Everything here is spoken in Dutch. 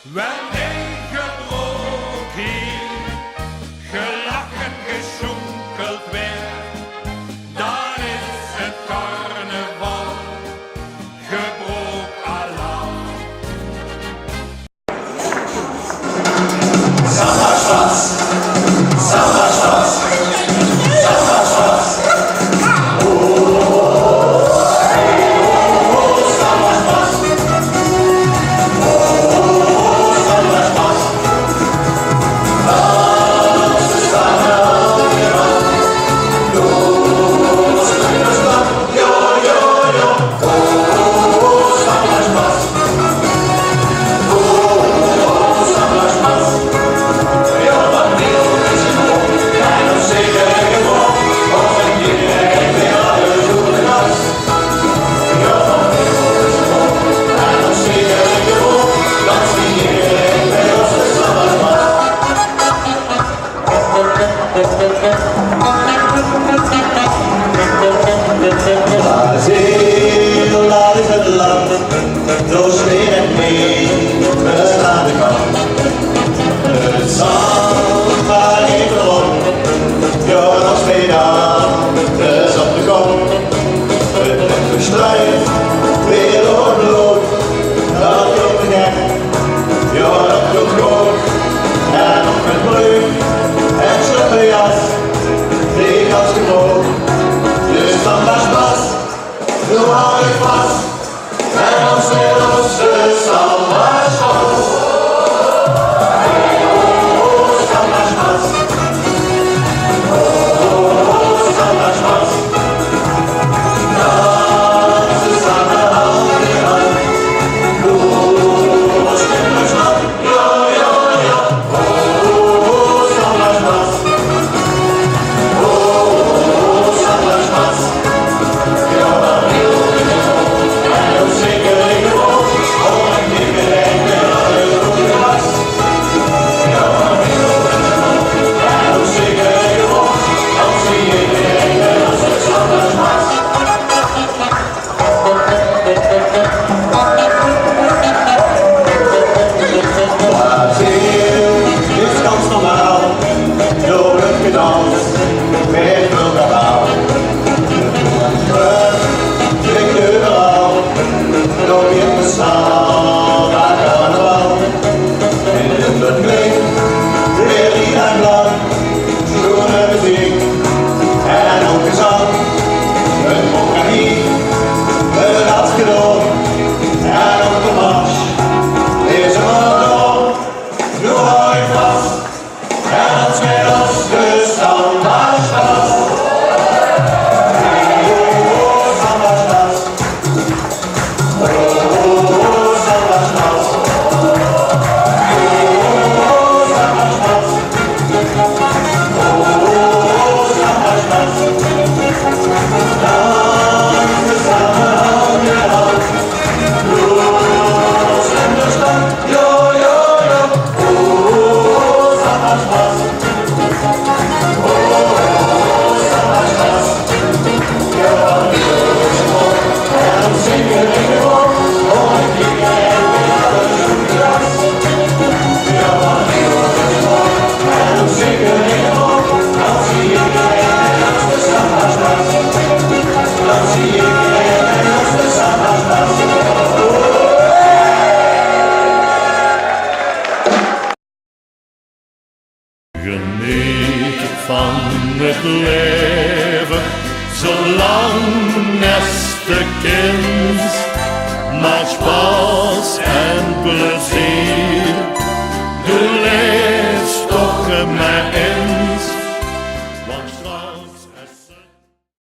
Wanneer gebroken hier, gelachen, gesjonkeld werd, dan is het carnaval gebroken alarm. Sommerschloss, Sommerschloss, Sommerschloss. Laat is het land, door sneeuw en regen aan de kant. Het zand waar even rond, Jonas is op de kop. Het werd gestruid, weer door bloed, dat op de nek. Jonas doet goed, en op het brug, en sluppe jas, die als genoeg. Dus dan was pas. Nu hou ik vast, en ons middels de Sommerschloss. Sommerschloss. Sommerschloss. Dansen samen hand in hand. Los in de stad, jo, jo, jo. Sommerschloss. Sommerschloss. Geniet van het leven, zolang neste kind. Maak spaas en plezier, doe leven.